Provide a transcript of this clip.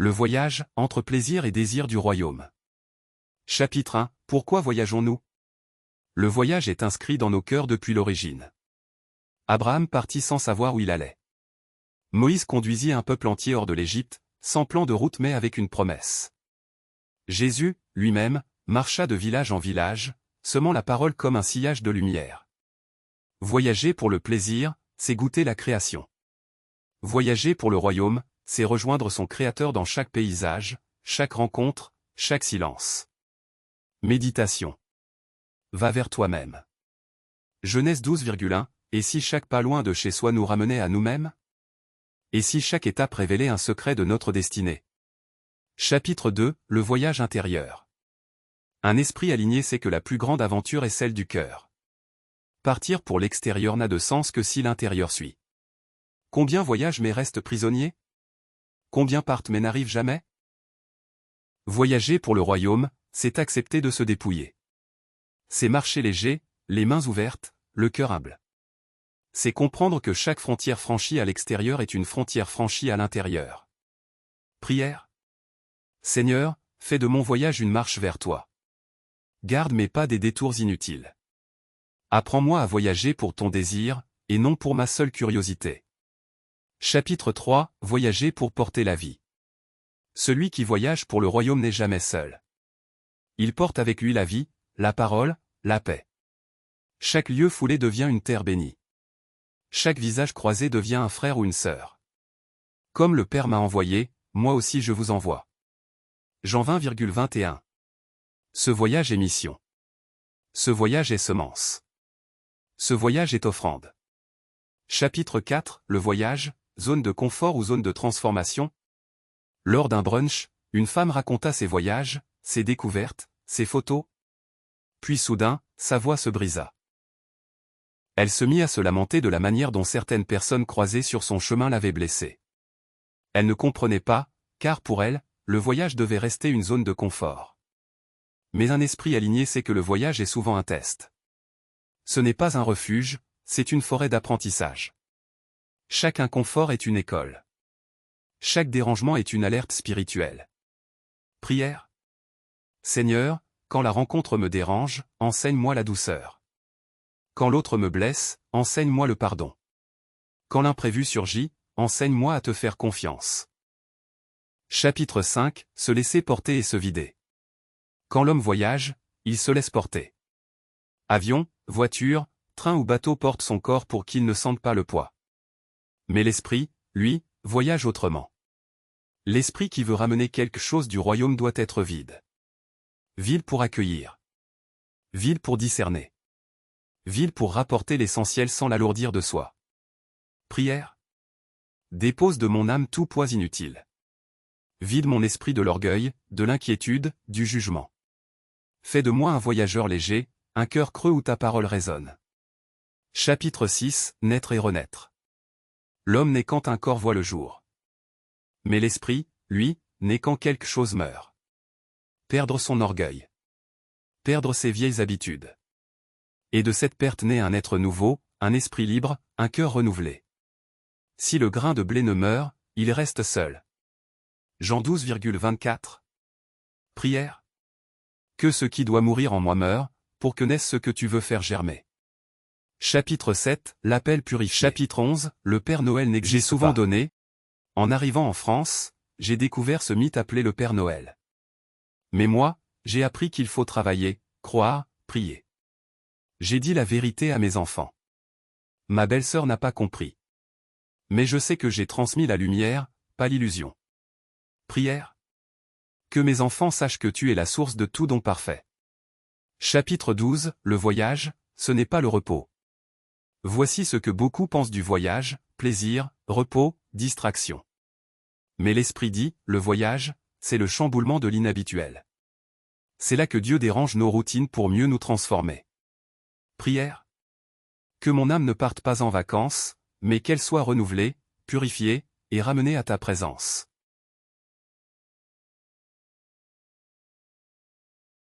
Le voyage, entre plaisir et désir du royaume. Chapitre 1. Pourquoi voyageons-nous? Le voyage est inscrit dans nos cœurs depuis l'origine. Abraham partit sans savoir où il allait. Moïse conduisit un peuple entier hors de l'Égypte, sans plan de route mais avec une promesse. Jésus, lui-même, marcha de village en village, semant la parole comme un sillage de lumière. Voyager pour le plaisir, c'est goûter la création. Voyager pour le royaume, c'est rejoindre son Créateur dans chaque paysage, chaque rencontre, chaque silence. Méditation. Va vers toi-même. Genèse 12,1. Et si chaque pas loin de chez soi nous ramenait à nous-mêmes? Et si chaque étape révélait un secret de notre destinée? Chapitre 2. Le voyage intérieur. Un esprit aligné sait que la plus grande aventure est celle du cœur. Partir pour l'extérieur n'a de sens que si l'intérieur suit. Combien voyagent mais restent prisonniers? Combien partent mais n'arrivent jamais? Voyager pour le royaume, c'est accepter de se dépouiller. C'est marcher léger, les mains ouvertes, le cœur humble. C'est comprendre que chaque frontière franchie à l'extérieur est une frontière franchie à l'intérieur. Prière. Seigneur, fais de mon voyage une marche vers toi. Garde mes pas des détours inutiles. Apprends-moi à voyager pour ton désir, et non pour ma seule curiosité. Chapitre 3. Voyager pour porter la vie. Celui qui voyage pour le royaume n'est jamais seul. Il porte avec lui la vie, la parole, la paix. Chaque lieu foulé devient une terre bénie. Chaque visage croisé devient un frère ou une sœur. Comme le Père m'a envoyé, moi aussi je vous envoie. Jean 20,21. Ce voyage est mission. Ce voyage est semence. Ce voyage est offrande. Chapitre 4. Le voyage, zone de confort ou zone de transformation. Lors d'un brunch, une femme raconta ses voyages, ses découvertes, ses photos. Puis soudain, sa voix se brisa. Elle se mit à se lamenter de la manière dont certaines personnes croisées sur son chemin l'avaient blessée. Elle ne comprenait pas, car pour elle, le voyage devait rester une zone de confort. Mais un esprit aligné sait que le voyage est souvent un test. Ce n'est pas un refuge, c'est une forêt d'apprentissage. Chaque inconfort est une école. Chaque dérangement est une alerte spirituelle. Prière. Seigneur, quand la rencontre me dérange, enseigne-moi la douceur. Quand l'autre me blesse, enseigne-moi le pardon. Quand l'imprévu surgit, enseigne-moi à te faire confiance. Chapitre 5. Se laisser porter et se vider. Quand l'homme voyage, il se laisse porter. Avion, voiture, train ou bateau porte son corps pour qu'il ne sente pas le poids. Mais l'esprit, lui, voyage autrement. L'esprit qui veut ramener quelque chose du royaume doit être vide. Vide pour accueillir. Vide pour discerner. Vide pour rapporter l'essentiel sans l'alourdir de soi. Prière. Dépose de mon âme tout poids inutile. Vide mon esprit de l'orgueil, de l'inquiétude, du jugement. Fais de moi un voyageur léger, un cœur creux où ta parole résonne. Chapitre 6. Naître et renaître. L'homme naît quand un corps voit le jour. Mais l'esprit, lui, naît quand quelque chose meurt. Perdre son orgueil. Perdre ses vieilles habitudes. Et de cette perte naît un être nouveau, un esprit libre, un cœur renouvelé. Si le grain de blé ne meurt, il reste seul. Jean 12,24. Prière. Que ce qui doit mourir en moi meure, pour que naisse ce que tu veux faire germer. Chapitre 7. L'appel purifié. Chapitre 11. Le Père Noël n'existe pas. J'ai souvent donné. En arrivant en France, j'ai découvert ce mythe appelé le Père Noël. Mais moi, j'ai appris qu'il faut travailler, croire, prier. J'ai dit la vérité à mes enfants. Ma belle-sœur n'a pas compris. Mais je sais que j'ai transmis la lumière, pas l'illusion. Prière. Que mes enfants sachent que tu es la source de tout don parfait. Chapitre 12. Le voyage, ce n'est pas le repos. Voici ce que beaucoup pensent du voyage, plaisir, repos, distraction. Mais l'Esprit dit, le voyage, c'est le chamboulement de l'inhabituel. C'est là que Dieu dérange nos routines pour mieux nous transformer. Prière. Que mon âme ne parte pas en vacances, mais qu'elle soit renouvelée, purifiée, et ramenée à ta présence.